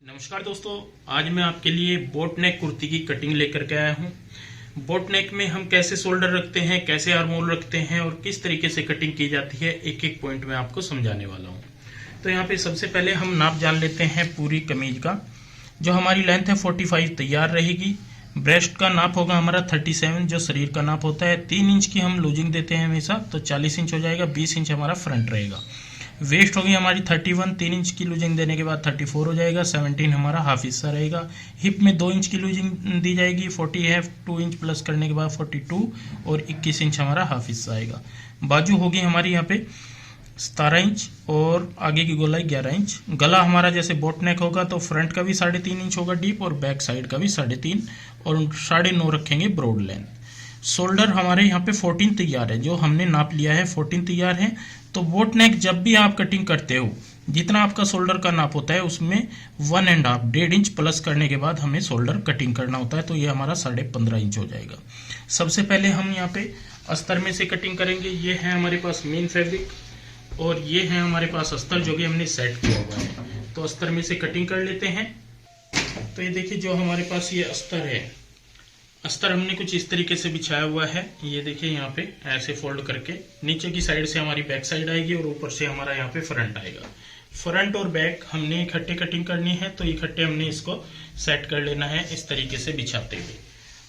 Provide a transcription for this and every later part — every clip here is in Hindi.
नमस्कार दोस्तों, आज मैं आपके लिए बोट नेक कुर्ती की कटिंग लेकर के आया हूँ। बोट नेक में हम कैसे शोल्डर रखते हैं, कैसे आर्मोल रखते हैं और किस तरीके से कटिंग की जाती है, एक एक पॉइंट में आपको समझाने वाला हूँ। तो यहाँ पे सबसे पहले हम नाप जान लेते हैं पूरी कमीज का। जो हमारी लेंथ है 45 तैयार रहेगी। ब्रेस्ट का नाप होगा हमारा 37, जो शरीर का नाप होता है। 3 इंच की हम लूजिंग देते हैं हमेशा, तो 40 इंच हो जाएगा। 20 इंच हमारा फ्रंट रहेगा। वेस्ट होगी हमारी 31, 3 इंच की लूजिंग देने के बाद 34 हो जाएगा। 17 हमारा हाफ हिस्सा रहेगा। हिप में 2 इंच की लूजिंग दी जाएगी। 40 है, 2 इंच प्लस करने के बाद 42 और 21 इंच हमारा हाफ हिस्सा आएगा। बाजू होगी हमारी यहाँ पे 17 इंच और आगे की गोलाई 11 इंच। गला हमारा जैसे बोट नेक होगा तो फ्रंट का भी 3.5 इंच होगा डीप और बैक साइड का भी 3.5 और 9.5 रखेंगे ब्रॉड लेंथ। शोल्डर हमारे यहाँ पे 14 तैयार है, जो हमने नाप लिया है 14 तैयार है। तो बोट नेक जब भी आप कटिंग करते हो, जितना आपका शोल्डर का नाप होता है उसमें 1.5 इंच प्लस करने के बाद हमें शोल्डर कटिंग करना होता है। तो ये हमारा 15.5 इंच हो जाएगा। सबसे पहले हम यहाँ पे अस्तर में से कटिंग करेंगे। ये है हमारे पास मेन फैब्रिक और ये है हमारे पास अस्तर, जो कि हमने सेट किया हुआ है। तो अस्तर में से कटिंग कर लेते हैं। तो ये देखिए, जो हमारे पास ये अस्तर है, अस्तर हमने कुछ इस तरीके से बिछाया हुआ है। ये देखिए, यहाँ पे ऐसे फोल्ड करके नीचे की साइड से हमारी बैक साइड आएगी और ऊपर से हमारा यहाँ पे फ्रंट आएगा। फ्रंट और बैक हमने इकट्ठे कटिंग करनी है, तो इकट्ठे हमने इसको सेट कर लेना है इस तरीके से बिछाते हुए।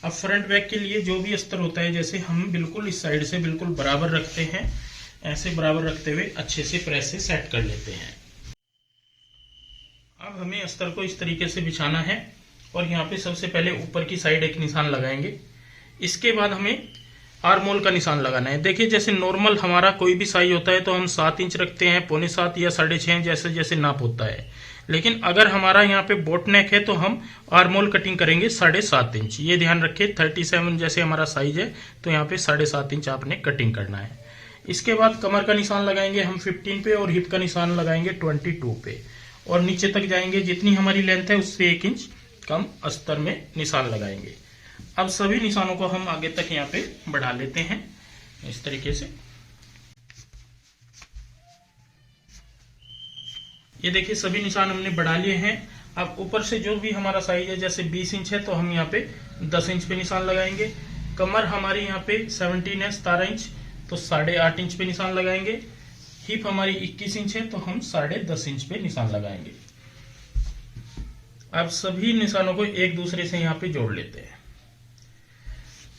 अब फ्रंट बैक के लिए जो भी अस्तर होता है, जैसे हम बिल्कुल इस साइड से बिल्कुल बराबर रखते हैं, ऐसे बराबर रखते हुए अच्छे से प्रेस से सेट कर लेते हैं। अब हमें अस्तर को इस तरीके से बिछाना है और यहाँ पे सबसे पहले ऊपर की साइड एक निशान लगाएंगे। इसके बाद हमें आर्मोल का निशान लगाना है। देखिए, जैसे नॉर्मल हमारा कोई भी साइज होता है तो हम 7 इंच रखते हैं, 6.25 या 6.5 जैसे जैसे नाप होता है। लेकिन अगर हमारा यहाँ पे बोट नेक है तो हम आर्मोल कटिंग करेंगे 7.5 इंच। ये ध्यान रखिए, 37 जैसे हमारा साइज है तो यहाँ पे 7.5 इंच आपने कटिंग करना है। इसके बाद कमर का निशान लगाएंगे हम 15 पे और हिप का निशान लगाएंगे 22 पे और नीचे तक जाएंगे। जितनी हमारी लेंथ है उससे 1 इंच कम अस्तर में निशान लगाएंगे। अब सभी निशानों को हम आगे तक यहाँ पे बढ़ा लेते हैं इस तरीके से। ये देखिए, सभी निशान हमने बढ़ा लिए हैं। अब ऊपर से जो भी हमारा साइज है, जैसे 20 इंच है तो हम यहाँ पे 10 इंच पे निशान लगाएंगे। कमर हमारी यहाँ पे 17 है, 17 इंच, तो 8.5 इंच पे निशान लगाएंगे। हिप हमारी 21 इंच है तो हम 10.5 इंच पे निशान लगाएंगे। अब सभी निशानों को एक दूसरे से यहाँ पे जोड़ लेते हैं।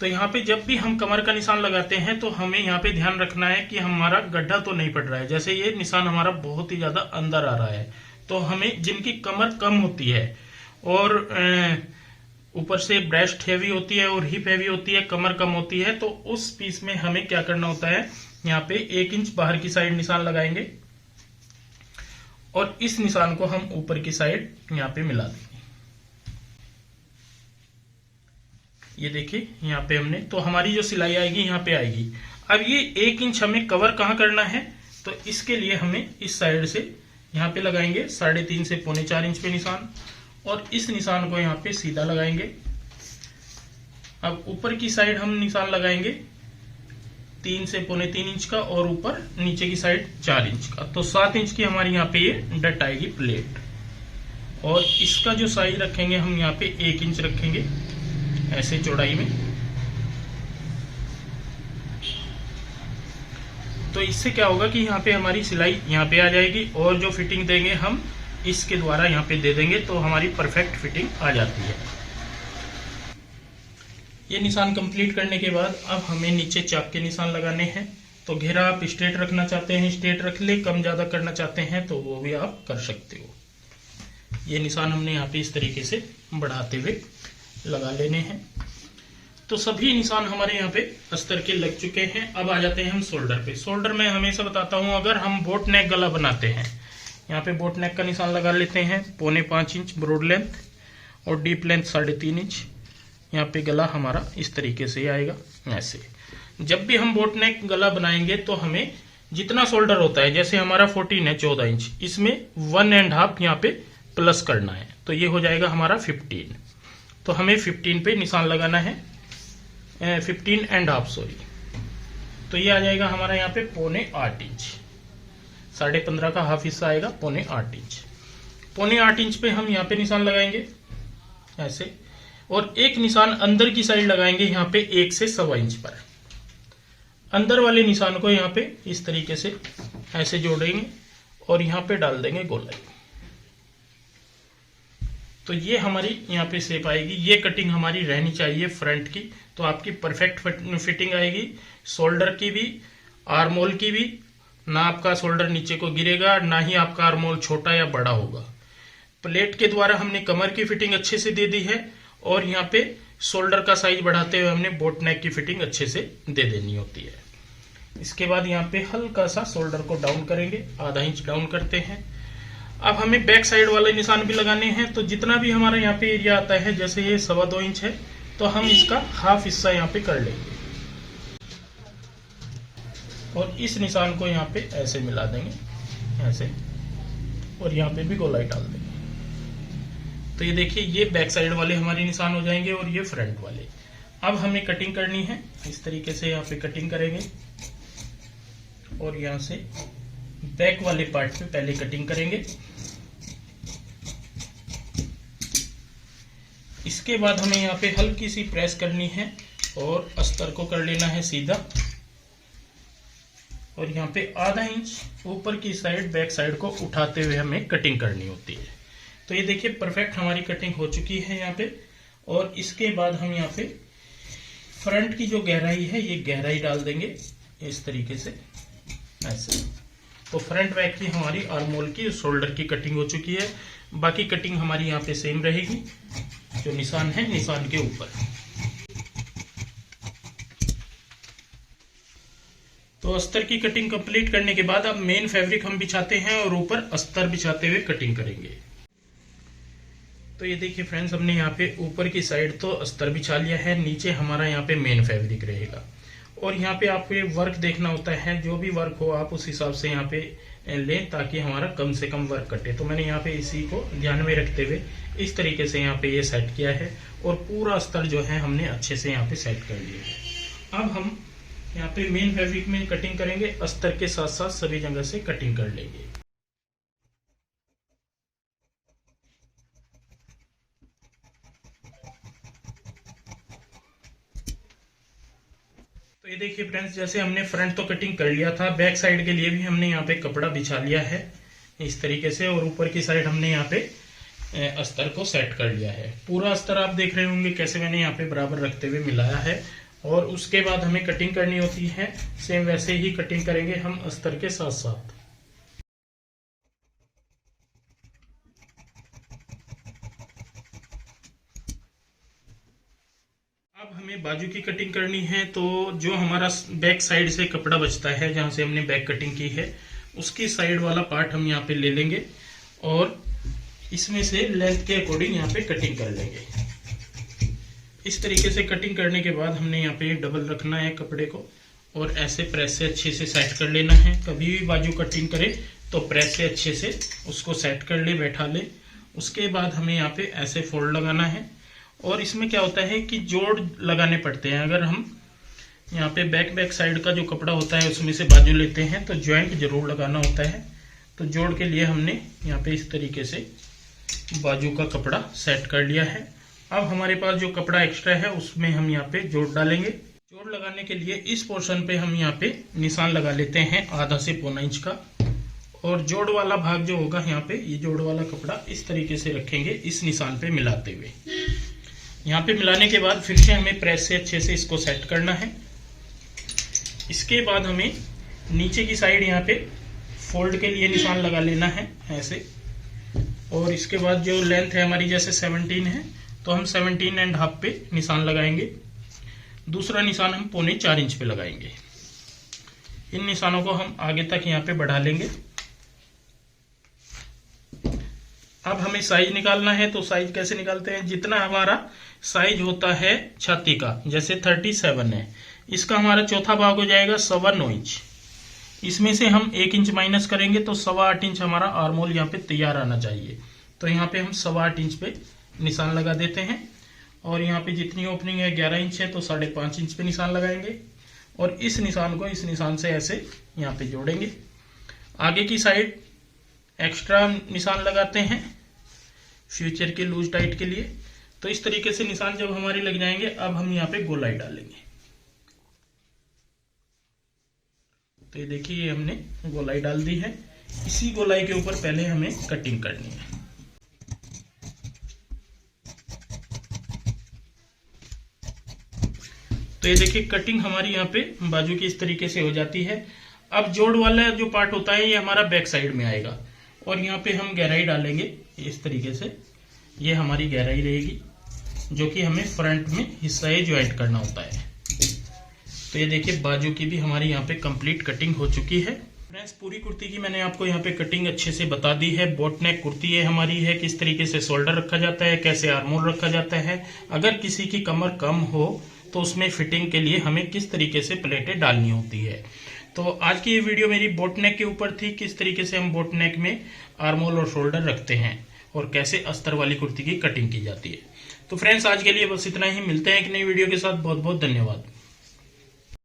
तो यहाँ पे जब भी हम कमर का निशान लगाते हैं तो हमें यहाँ पे ध्यान रखना है कि हमारा गड्ढा तो नहीं पड़ रहा है। जैसे ये निशान हमारा बहुत ही ज्यादा अंदर आ रहा है, तो हमें जिनकी कमर कम होती है और ऊपर से ब्रेस्ट हैवी होती है और हिप हैवी होती है, कमर कम होती है, तो उस पीस में हमें क्या करना होता है, यहाँ पे 1 इंच बाहर की साइड निशान लगाएंगे और इस निशान को हम ऊपर की साइड यहाँ पे मिला देंगे। ये देखिए, यहाँ पे हमने, तो हमारी जो सिलाई आएगी यहाँ पे आएगी। अब ये 1 इंच हमें कवर कहाँ करना है, तो इसके लिए हमें इस साइड से यहाँ पे लगाएंगे 3.5 से 4.25 इंच पे निशान और इस निशान को यहाँ पे सीधा लगाएंगे। अब ऊपर की साइड हम निशान लगाएंगे 3 से 3.25 इंच का और ऊपर नीचे की साइड 4 इंच का, तो 7 इंच की हमारी यहाँ पे ये डट आएगी प्लेट। और इसका जो साइज रखेंगे हम यहाँ पे 1 इंच रखेंगे ऐसे चौड़ाई में। तो इससे क्या होगा कि यहाँ पे हमारी सिलाई यहाँ पे आ जाएगी और जो फिटिंग देंगे हम इसके द्वारा यहाँ पे दे देंगे, तो हमारी परफेक्ट फिटिंग आ जाती है। ये निशान कंप्लीट करने के बाद अब हमें नीचे चाक के निशान लगाने हैं। तो घेरा आप स्ट्रेट रखना चाहते हैं स्ट्रेट रख ले, कम ज्यादा करना चाहते हैं तो वो भी आप कर सकते हो। ये निशान हमने यहाँ पे इस तरीके से बढ़ाते हुए लगा लेने हैं। तो सभी निशान हमारे यहाँ पे अस्तर के लग चुके हैं। अब आ जाते हैं हम शोल्डर पे। शोल्डर में हमेशा बताता हूँ, अगर हम बोट नेक गला बनाते हैं, यहाँ पे बोट नेक का निशान लगा लेते हैं 4.25 इंच ब्रॉड लेंथ और डीप लेंथ 3.5 इंच। यहाँ पे गला हमारा इस तरीके से आएगा ऐसे। जब भी हम बोट नेक गला बनाएंगे तो हमें जितना शोल्डर होता है, जैसे हमारा 14 है 14 इंच, इसमें 1.5 यहाँ पे प्लस करना है, तो ये हो जाएगा हमारा 15। तो हमें 15 पे निशान लगाना है, 15.5 सॉरी। तो ये आ जाएगा हमारा यहाँ पे 7.25 इंच, 15.5 का हाफ हिस्सा आएगा 7.25 इंच। 8.25 इंच पे हम यहाँ पे निशान लगाएंगे ऐसे, और एक निशान अंदर की साइड लगाएंगे यहाँ पे 1 से 1.25 इंच पर। अंदर वाले निशान को यहाँ पे इस तरीके से ऐसे जोड़ेंगे और यहाँ पे डाल देंगे गोलाई। तो ये हमारी यहाँ पे शेप आएगी। ये कटिंग हमारी रहनी चाहिए फ्रंट की, तो आपकी परफेक्ट फिटिंग आएगी, शोल्डर की भी, आर्मोल की भी। ना आपका शोल्डर नीचे को गिरेगा, ना ही आपका आर्मोल छोटा या बड़ा होगा। प्लेट के द्वारा हमने कमर की फिटिंग अच्छे से दे दी है, और यहाँ पे शोल्डर का साइज बढ़ाते हुए हमने बोट नेक की फिटिंग अच्छे से दे देनी होती है। इसके बाद यहाँ पे हल्का सा शोल्डर को डाउन करेंगे, आधा इंच डाउन करते हैं। अब हमें बैक साइड वाले निशान भी लगाने हैं, तो जितना भी हमारा यहाँ पे एरिया आता है, जैसे ये 2.25 इंच है, तो हम इसका हाफ हिस्सा यहाँ पे कर लेंगे और इस निशान को यहाँ पे ऐसे मिला देंगे ऐसे, और यहाँ पे भी गोलाई डाल देंगे। तो ये देखिए, ये बैक साइड वाले हमारे निशान हो जाएंगे और ये फ्रंट वाले। अब हमें कटिंग करनी है, इस तरीके से यहाँ पे कटिंग करेंगे और यहाँ से बैक वाले पार्ट पे पहले कटिंग करेंगे। इसके बाद हमें यहाँ पे हल्की सी प्रेस करनी है और अस्तर को कर लेना है सीधा, और यहाँ पे आधा इंच ऊपर की साइड बैक साइड को उठाते हुए हमें कटिंग करनी होती है। तो ये देखिए, परफेक्ट हमारी कटिंग हो चुकी है यहाँ पे। और इसके बाद हम यहाँ पे फ्रंट की जो गहराई है, ये गहराई डाल देंगे इस तरीके से ऐसे। तो फ्रंट बैक की हमारी आर्मोल की, शोल्डर की कटिंग हो चुकी है। बाकी कटिंग हमारी यहाँ पे सेम रहेगी, जो निशान है निशान के ऊपर। तो अस्तर की कटिंग कंप्लीट करने के बाद अब मेन फैब्रिक हम बिछाते हैं और ऊपर अस्तर बिछाते हुए कटिंग करेंगे। तो ये देखिए फ्रेंड्स, हमने यहाँ पे ऊपर की साइड तो अस्तर बिछा लिया है, नीचे हमारा यहाँ पे मेन फैब्रिक रहेगा। और यहाँ पे आपको वर्क देखना होता है, जो भी वर्क हो आप उस हिसाब से यहाँ पे लें, ताकि हमारा कम से कम वर्क कटे। तो मैंने यहाँ पे इसी को ध्यान में रखते हुए इस तरीके से यहाँ पे ये सेट किया है, और पूरा अस्तर जो है हमने अच्छे से यहाँ पे सेट कर लिया है। अब हम यहाँ पे मेन फैब्रिक में कटिंग करेंगे, अस्तर के साथ साथ सभी जगह से कटिंग कर लेंगे। तो ये देखिए फ्रेंड्स, जैसे हमने फ्रंट तो कटिंग कर लिया था, बैक साइड के लिए भी हमने यहाँ पे कपड़ा बिछा लिया है इस तरीके से, और ऊपर की साइड हमने यहाँ पे अस्तर को सेट कर लिया है। पूरा अस्तर आप देख रहे होंगे कैसे मैंने यहाँ पे बराबर रखते हुए मिलाया है। और उसके बाद हमें कटिंग करनी होती है, सेम वैसे ही कटिंग करेंगे हम अस्तर के साथ साथ। अब हमें बाजू की कटिंग करनी है, तो जो हमारा बैक साइड से कपड़ा बचता है, जहां से हमने बैक कटिंग की है, उसकी साइड वाला पार्ट हम यहाँ पे ले लेंगे और इसमें से लेंथ के अकॉर्डिंग यहाँ पे कटिंग कर लेंगे। इस तरीके से कटिंग करने के बाद हमने यहाँ पे डबल रखना है कपड़े को, और ऐसे प्रेस से अच्छे से सेट कर लेना है। कभी भी बाजू कटिंग करें तो प्रेस से अच्छे से उसको सेट कर ले, बैठा ले। उसके बाद हमें यहाँ पे ऐसे फोल्ड लगाना है, और इसमें क्या होता है कि जोड़ लगाने पड़ते हैं। अगर हम यहाँ पे बैक साइड का जो कपड़ा होता है उसमें से बाजू लेते हैं तो ज्वाइंट जरूर लगाना होता है। तो जोड़ के लिए हमने यहाँ पे इस तरीके से बाजू का कपड़ा सेट कर लिया है। अब हमारे पास जो कपड़ा एक्स्ट्रा है उसमें हम यहाँ पे जोड़ डालेंगे। जोड़ लगाने के लिए इस पोर्शन पे हम यहाँ पे निशान लगा लेते हैं आधा से पौना इंच का, और जोड़ वाला भाग जो होगा यहाँ पे, ये जोड़ वाला कपड़ा इस तरीके से रखेंगे इस निशान पे मिलाते हुए। यहाँ पे मिलाने के बाद फिर से हमें प्रेस से अच्छे से इसको सेट करना है। इसके बाद हमें नीचे की साइड यहाँ पे फोल्ड के लिए निशान लगा लेना है ऐसे, और इसके बाद जो लेंथ है हमारी जैसे 17 है, तो हम 17.5 पे निशान लगाएंगे। दूसरा निशान हम 3.25 इंच पे लगाएंगे। इन निशानों को हम आगे तक यहाँ पे बढ़ा लेंगे। अब हमें साइज निकालना है, तो साइज कैसे निकालते हैं, जितना हमारा साइज होता है छाती का, जैसे 37 है, इसका हमारा चौथा भाग हो जाएगा 9.25 इंच। इसमें से हम 1 इंच माइनस करेंगे तो 8.25 इंच हमारा आर्मोल यहाँ पे तैयार आना चाहिए। तो यहाँ पे हम 8.25 इंच पे निशान लगा देते हैं, और यहाँ पे जितनी ओपनिंग है 11 इंच है, तो 5.5 इंच पे निशान लगाएंगे, और इस निशान को इस निशान से ऐसे यहाँ पे जोड़ेंगे। आगे की साइड एक्स्ट्रा निशान लगाते हैं फ्यूचर के लूज टाइट के लिए। तो इस तरीके से निशान जब हमारे लग जाएंगे, अब हम यहाँ पे गोलाई डालेंगे। तो ये देखिए, ये हमने गोलाई डाल दी है। इसी गोलाई के ऊपर पहले हमें कटिंग करनी है। तो ये देखिए, कटिंग हमारी यहाँ पे बाजू की इस तरीके से हो जाती है। अब जोड़ वाला जो पार्ट होता है ये हमारा बैक साइड में आएगा, और यहाँ पे हम गहराई डालेंगे इस तरीके से। ये हमारी गहराई रहेगी, जो कि हमें फ्रंट में हिस्सा ये ज्वाइंट करना होता है। तो ये देखिए, बाजू की भी हमारी यहाँ पे कंप्लीट कटिंग हो चुकी है। फ्रेंड्स, पूरी कुर्ती की मैंने आपको यहाँ पे कटिंग अच्छे से बता दी है। बोट नेक कुर्ती ये हमारी है, किस तरीके से शोल्डर रखा जाता है, कैसे आर्मोल रखा जाता है। अगर किसी की कमर कम हो तो उसमें फिटिंग के लिए हमें किस तरीके से प्लेटें डालनी होती है। तो आज की ये वीडियो मेरी बोट नेक के ऊपर थी, किस तरीके से हम बोट नेक में आर्मोल और शोल्डर रखते हैं और कैसे अस्तर वाली कुर्ती की कटिंग की जाती है। तो फ्रेंड्स, आज के लिए बस इतना ही। मिलते हैं एक नई वीडियो के साथ। बहुत बहुत धन्यवाद।